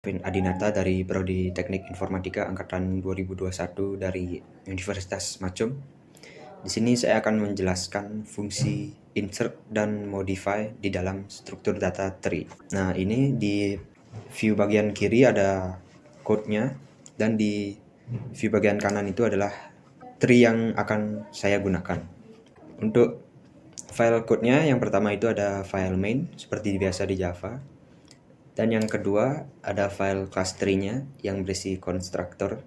Adinata dari Prodi Teknik Informatika angkatan 2021 dari Universitas Macum. Di sini saya akan menjelaskan fungsi insert dan modify di dalam struktur data tree. Nah, ini di view bagian kiri ada code-nya dan di view bagian kanan itu adalah tree yang akan saya gunakan. Untuk file code-nya yang pertama itu ada file main seperti biasa di Java. Dan yang kedua ada file class tree-nya yang berisi konstruktor,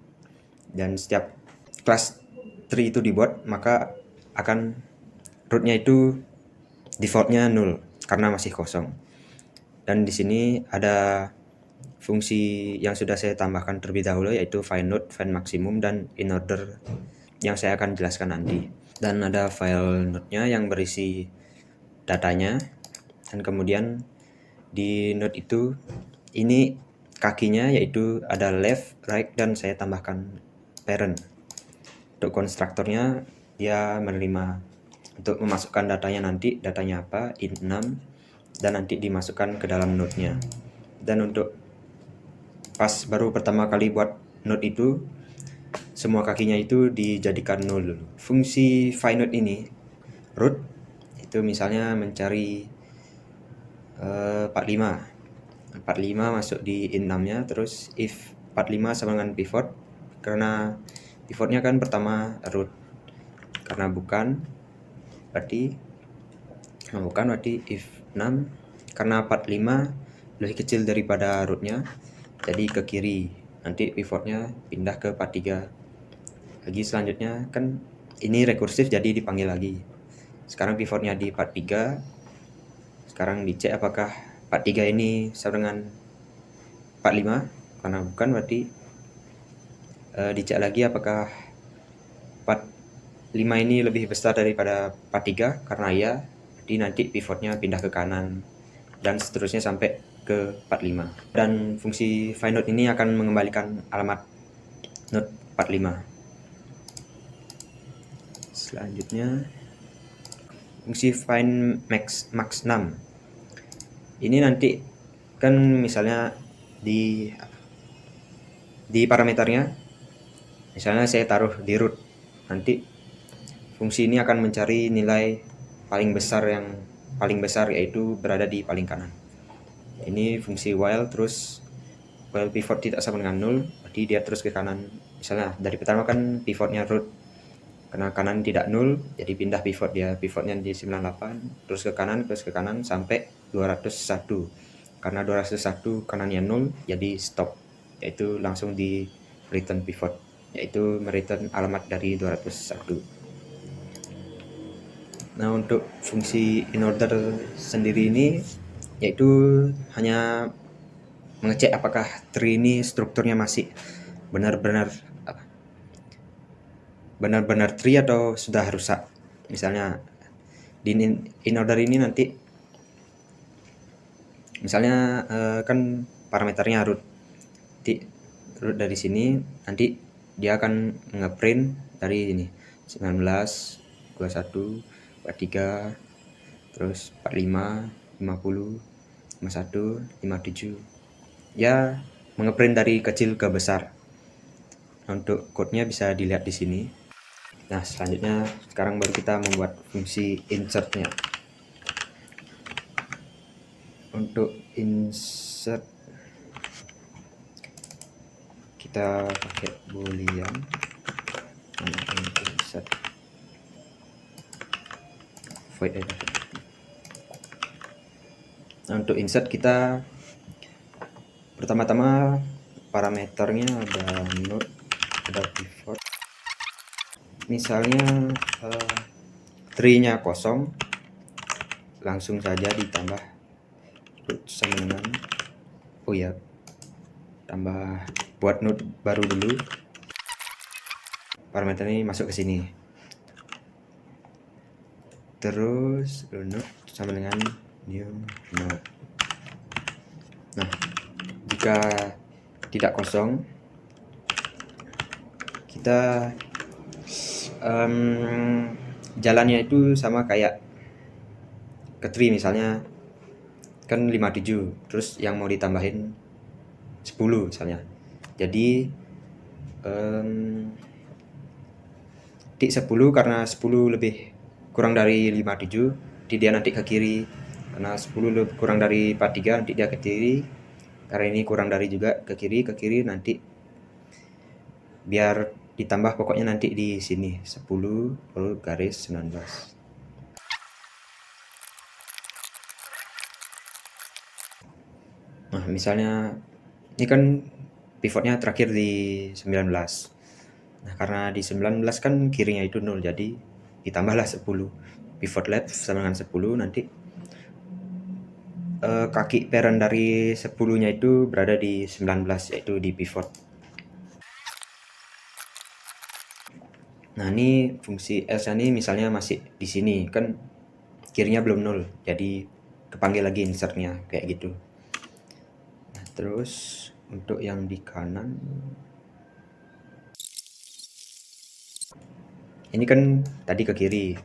dan setiap class tree itu dibuat maka akan root-nya itu default-nya 0 karena masih kosong. Dan di sini ada fungsi yang sudah saya tambahkan terlebih dahulu, yaitu find node, find maximum, dan in order yang saya akan jelaskan nanti. Dan ada file node-nya yang berisi datanya, dan kemudian di node itu ini kakinya yaitu ada left, right, dan saya tambahkan parent. Untuk konstruktornya dia menerima untuk memasukkan datanya, nanti datanya apa, int 6, dan nanti dimasukkan ke dalam node-nya. Dan untuk pas baru pertama kali buat node itu semua kakinya itu dijadikan 0 dulu. Fungsi find node ini root itu misalnya mencari 45 masuk di int 6-nya, terus if 45 sama dengan pivot, karena pivotnya kan pertama root, karena bukan berarti if 6, karena 45 lebih kecil daripada rootnya jadi ke kiri, nanti pivotnya pindah ke 43 lagi. Selanjutnya kan ini rekursif jadi dipanggil lagi, sekarang pivotnya di 43, sekarang dicek apakah 43 ini sama dengan 45, karena bukan berarti dicek lagi apakah 45 ini lebih besar daripada 43, karena ya, jadi nanti pivotnya pindah ke kanan dan seterusnya sampai ke 45. Dan fungsi find node ini akan mengembalikan alamat node 45. Selanjutnya fungsi find max 6. Ini nanti kan misalnya di parameternya misalnya saya taruh di root, nanti fungsi ini akan mencari nilai paling besar yaitu berada di paling kanan. Ini fungsi while, terus while pivot tidak sama dengan 0 berarti dia terus ke kanan. Misalnya dari pertama kan pivotnya root, karena kanan tidak 0 jadi pindah pivotnya di 98, terus ke kanan sampai 201, karena 201 kanannya 0 jadi stop, yaitu langsung di return pivot, yaitu mereturn alamat dari 201. Nah, untuk fungsi in order sendiri ini yaitu hanya mengecek apakah tree ini strukturnya masih benar-benar tree atau sudah rusak. Misalnya di in order ini nanti misalnya kan parameternya root. Root dari sini nanti dia akan ngeprint dari ini 19, 21, 43, terus 45, 50, 51, 57. Ya, mengeprint dari kecil ke besar. Untuk code-nya bisa dilihat di sini. Nah, selanjutnya sekarang baru kita membuat fungsi insert-nya. Untuk insert kita pakai boolean insert void aja. Nah, untuk insert kita pertama-tama parameternya ada node, ada pivot. Misalnya tree-nya kosong, langsung saja ditambah root sama dengan tambah buat node baru dulu. Parameter ini masuk ke sini. Terus node sama dengan new node. Nah, jika tidak kosong, kita jalannya itu sama kayak ke tree, misalnya kan 57, terus yang mau ditambahin 10 misalnya. Jadi titik 10 karena 10 lebih kurang dari 57, nanti dia nanti ke kiri. Karena 10 kurang dari 43, nanti dia ke kiri. Karena ini kurang dari juga ke kiri nanti biar ditambah pokoknya nanti di sini 10 lalu garis 19. Nah, misalnya ini kan pivotnya terakhir di 19. Nah, karena di 19 kan kirinya itu 0, jadi ditambahlah 10. Pivot left sama dengan 10, nanti kaki parent dari 10-nya itu berada di 19, yaitu di pivot. Nah, ini fungsi else ini misalnya masih di sini, kan kirinya belum 0, jadi kepanggil lagi insertnya kayak gitu. Nah, terus untuk yang di kanan ini kan tadi ke kiri,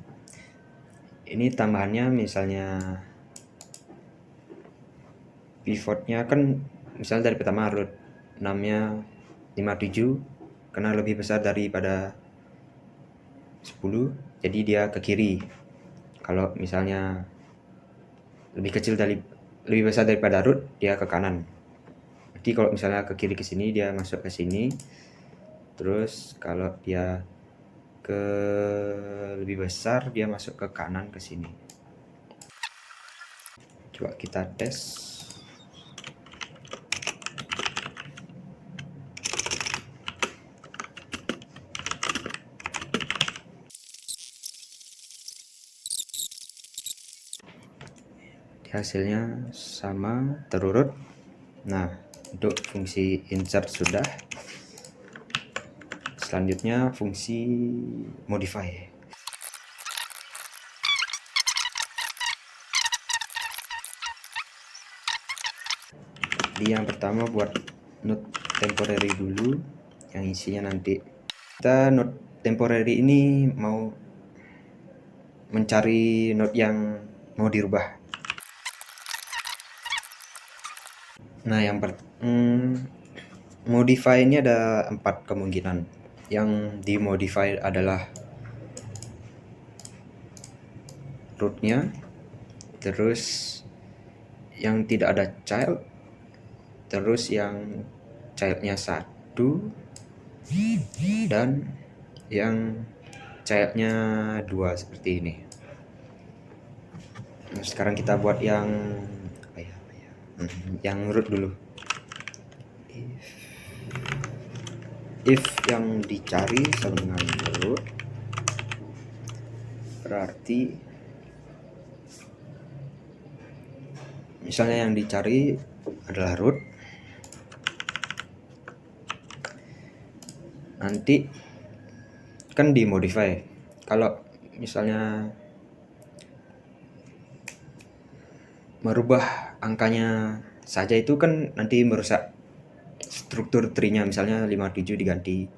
ini tambahannya misalnya pivotnya kan misalnya dari pertama root 6-nya 57 karena lebih besar daripada 10, jadi dia ke kiri. Kalau misalnya lebih besar daripada root, dia ke kanan. Jadi kalau misalnya ke kiri ke sini, dia masuk ke sini. Terus kalau dia ke lebih besar, dia masuk ke kanan ke sini. Coba kita tes. Hasilnya sama, terurut. Nah, untuk fungsi insert sudah. Selanjutnya fungsi modify. Jadi yang pertama buat node temporary dulu, yang isinya nanti kita node temporary ini mau mencari node yang mau dirubah. Nah, modify ini ada 4 kemungkinan. Yang dimodify adalah rootnya, terus yang tidak ada child, terus yang childnya 1, dan yang childnya 2 seperti ini. Nah, sekarang kita buat yang root dulu. If yang dicari sama dengan root, berarti misalnya yang dicari adalah root, nanti kan dimodify. Kalau misalnya merubah angkanya saja itu kan nanti merusak struktur tree-nya, misalnya 57 diganti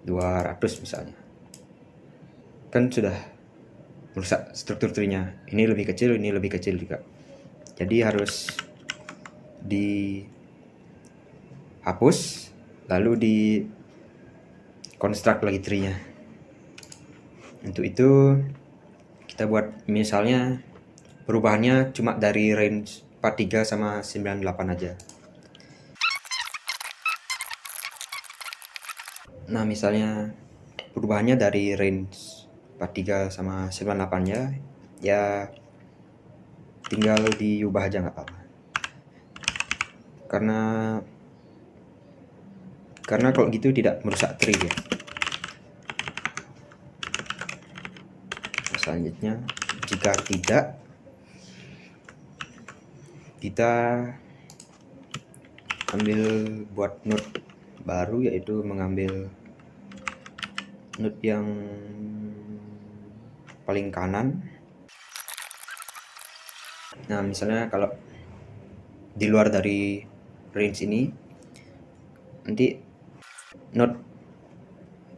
200 misalnya, kan sudah merusak struktur tree-nya. Ini lebih kecil, ini lebih kecil juga, jadi harus dihapus lalu di construct lagi tree-nya. Untuk itu kita buat misalnya perubahannya cuma dari range 43 sama 98 aja. Nah, misalnya perubahannya dari range 43 sama 98 ya tinggal diubah aja, nggak apa-apa. Karena kalau gitu tidak merusak tree ya. Selanjutnya jika tidak, kita ambil buat node baru, yaitu mengambil node yang paling kanan. Nah, misalnya kalau di luar dari range ini, nanti node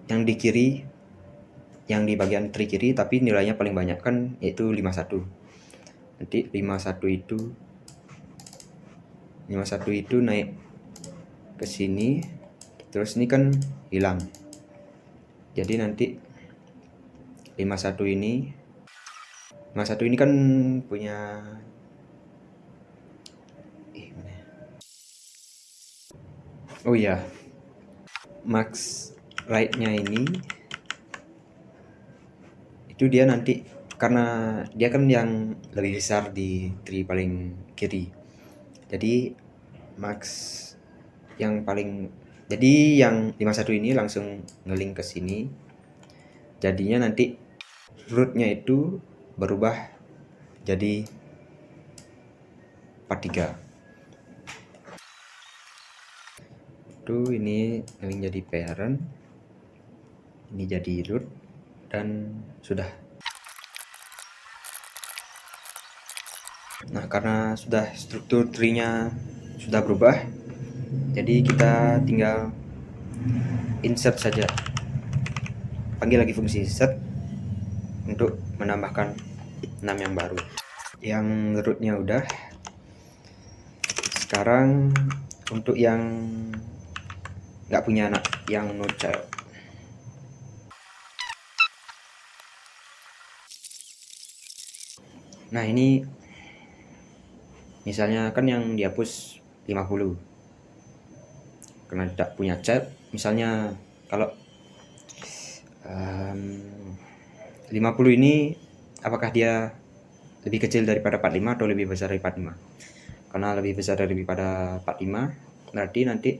yang di kiri, yang di bagian tree kiri tapi nilainya paling banyak kan, yaitu 51. Nanti 51 itu 51 itu naik ke sini, terus ini kan hilang. Jadi nanti 51 ini kan punya oh iya, max right-nya ini itu dia nanti, karena dia kan yang lebih besar di tree paling kiri, jadi max yang paling, jadi yang 51 ini langsung ngeling ke sini, jadinya nanti rootnya itu berubah jadi 43. Itu ini ngeling jadi parent, ini jadi root, dan sudah. Nah, karena sudah struktur tree-nya sudah berubah, jadi kita tinggal insert saja. Panggil lagi fungsi insert untuk menambahkan 6 yang baru. Yang rootnya udah. Sekarang untuk yang nggak punya anak, yang no child. Nah, ini misalnya kan yang dihapus 50 karena tidak punya child. Misalnya kalau 50 ini apakah dia lebih kecil daripada 45 atau lebih besar dari 45? Karena lebih besar daripada 45, berarti nanti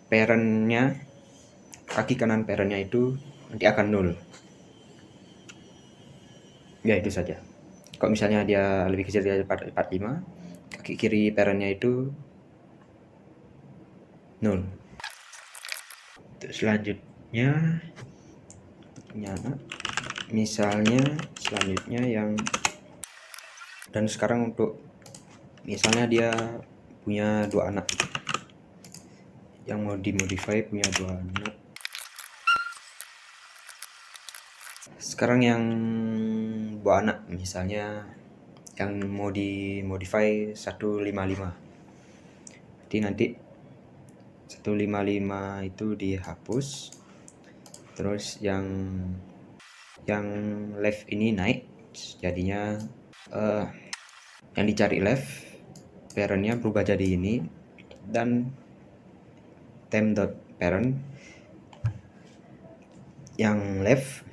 parentnya, kaki kanan parentnya itu nanti akan 0. Ya, itu saja. Kalau misalnya dia lebih kecil daripada 45, kaki kiri parentnya itu 0. Selanjutnya nyala, misalnya selanjutnya yang, dan sekarang untuk misalnya dia punya 2 anak, yang mau dimodify punya 2 anak. Sekarang yang buah anak misalnya yang mau dimodify 155, jadi nanti 155 itu dihapus, terus yang left ini naik, jadinya yang dicari left parentnya berubah jadi ini, dan temp.parent yang left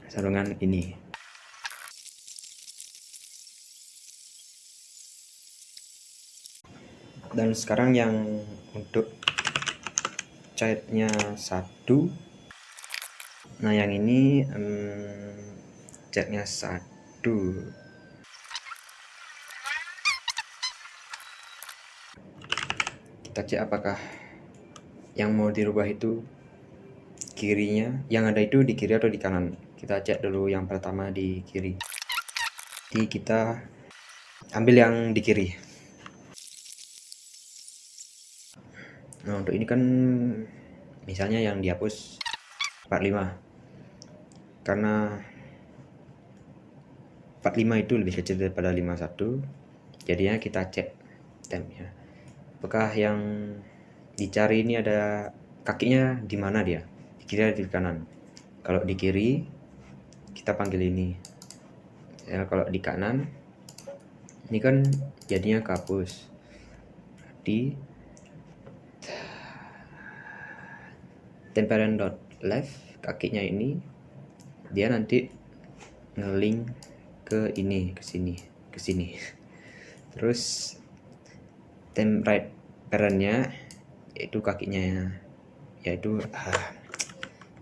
sarungan ini. Dan sekarang yang untuk childnya 1, nah yang ini childnya 1, kita cek apakah yang mau dirubah itu kirinya, yang ada itu di kiri atau di kanan. Kita cek dulu yang pertama di kiri, jadi kita ambil yang di kiri. Nah, untuk ini kan misalnya yang dihapus 45, karena 45 itu lebih kecil daripada 51, jadinya kita cek tempnya, apakah yang dicari ini ada kakinya di mana, dia di kiri atau di kanan. Kalau di kiri kita panggil ini ya, kalau di kanan ini kan jadinya kehapus. Di temparent.left kakinya ini dia nanti ngeling ke ini, ke sini. Terus temp right parentnya yaitu kakinya, yaitu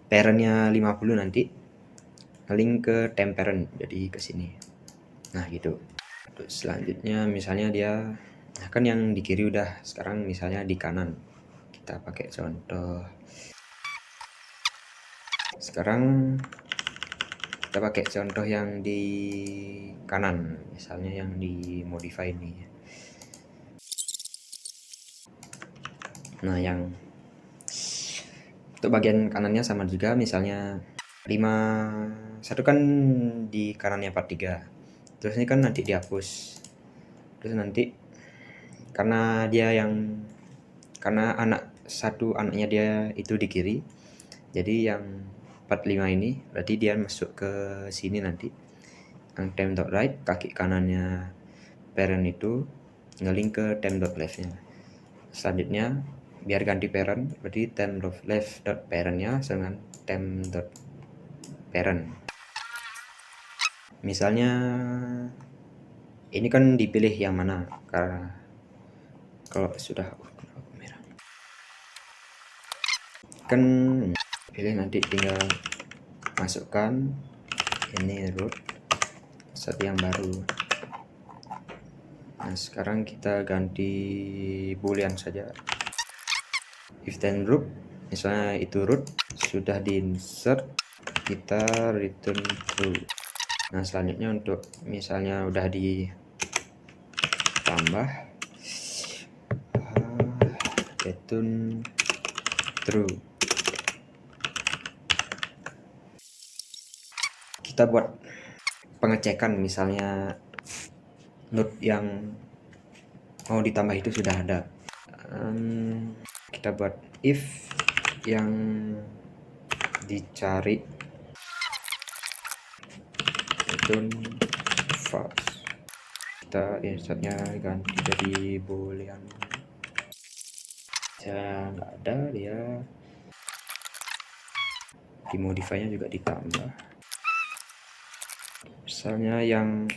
parentnya 50 nanti ngeling ke temp parent, jadi ke sini. Nah, gitu. Terus selanjutnya misalnya dia, nah kan yang di kiri udah, sekarang misalnya di kanan kita pakai contoh. Sekarang kita pakai contoh yang di kanan, misalnya yang di modify ini. Nah, yang untuk bagian kanannya sama juga, misalnya 51 kan di kanannya 43, terus ini kan nanti dihapus, terus nanti karena anaknya dia itu di kiri, jadi yang 45 ini berarti dia masuk ke sini nanti. Yang temp.right, kaki kanannya parent itu ngelink ke temp.left-nya. Selanjutnya biar ganti parent, berarti temp.left.parent-nya dengan temp.parent. Misalnya ini kan dipilih yang mana, karena kalau sudah merah kan pilih, nanti tinggal masukkan ini root set yang baru. Nah sekarang kita ganti boolean saja, if then root, misalnya itu root sudah di insert, kita return true. Nah selanjutnya untuk misalnya udah ditambah, return true. Kita buat pengecekan, misalnya node yang mau ditambah itu sudah ada. Kita buat if yang dicari return false. Kita insertnya ganti jadi boolean. Saya nggak ada, dia di modify-nya juga ditambah. Misalnya yang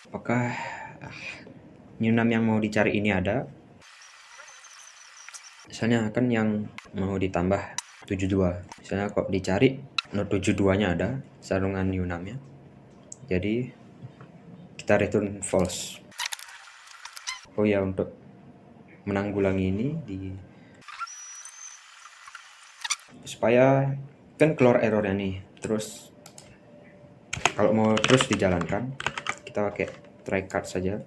apakah new name yang mau dicari ini ada, misalnya kan yang mau ditambah 72, misalnya kok dicari node 72 nya ada sarungan new name nya, jadi kita return false. Oh ya, untuk menanggulangi ini supaya kan keluar errornya nih, terus kalau mau terus dijalankan kita pakai try catch saja.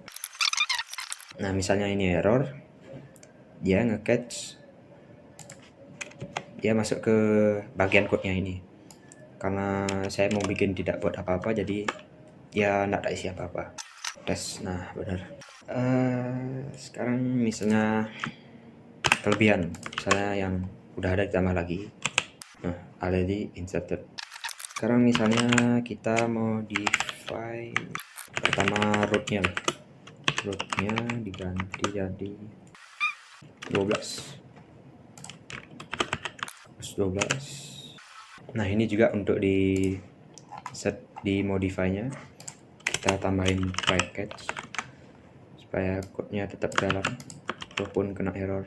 Nah misalnya ini error, dia nge-catch, dia masuk ke bagian code-nya ini. Karena saya mau bikin tidak buat apa-apa, jadi ya nggak ada isi apa-apa. Tes, nah benar. Sekarang misalnya kelebihan, misalnya yang udah ada ditambah lagi. Nah, already inserted. Sekarang misalnya kita mau modify pertama rootnya diganti jadi 12. Nah ini juga untuk di set di modify-nya, kita tambahin try catch supaya code-nya tetap jalan walaupun kena error.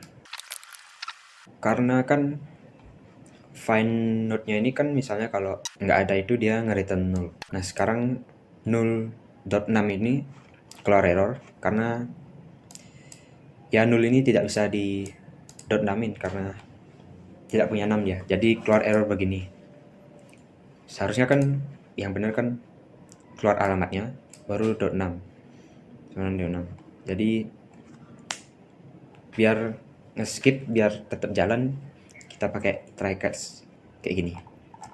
Karena kan find node-nya ini kan misalnya kalau nggak ada itu dia nge-return null. Nah sekarang null.num ini keluar error karena ya null ini tidak bisa di .numin karena tidak punya num ya. Jadi keluar error begini. Seharusnya kan yang benar kan keluar alamatnya baru .num. Jadi biar nge-skip, biar tetap jalan, kita pakai try catch kayak gini.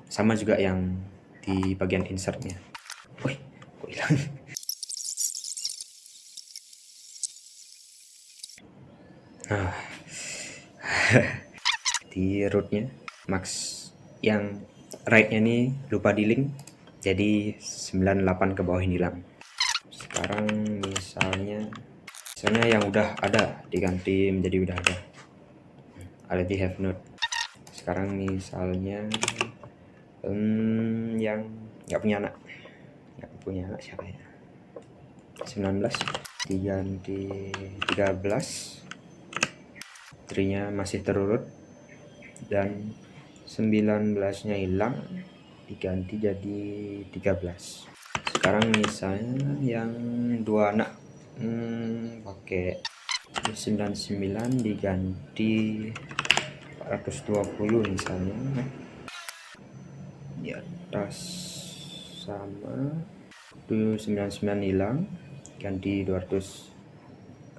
Sama juga yang di bagian insertnya. Wih, kok hilang? Nah, di rootnya max yang right-nya nih lupa di link, jadi 98 ke bawah ini hilang. Sekarang misalnya yang udah ada diganti menjadi udah ada, already have node. Sekarang misalnya yang nggak punya anak siapa ya, 19 diganti 13, trinya masih terurut dan 19 nya hilang, diganti jadi 13. Sekarang misalnya yang dua anak pakai 99 diganti 420 misalnya, di atas sama 99 hilang, ganti 200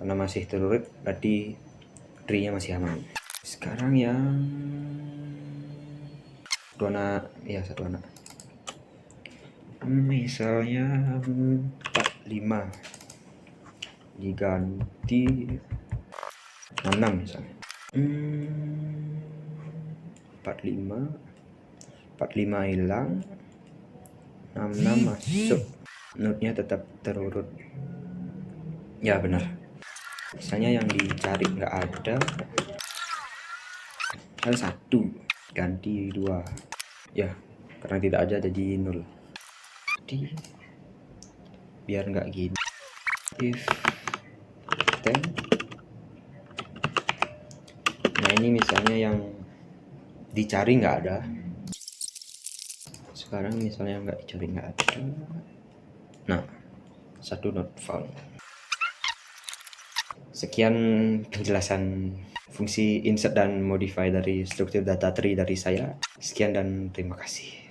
karena masih terurut, berarti tree-nya masih aman. Sekarang yang satu anak misalnya 45, diganti 66 misalnya. 45 hilang, 66 masuk, node-nya tetap terurut. Ya benar, misalnya yang dicari nggak ada, hal 1 ganti 2, ya karena tidak ada jadi 0. Jadi biar nggak gini, if 10. Nah ini misalnya yang dicari nggak ada, sekarang misalnya nggak dicari nggak ada, nah 1 not found. Sekian penjelasan fungsi insert dan modify dari struktur data tree dari saya. Sekian dan terima kasih.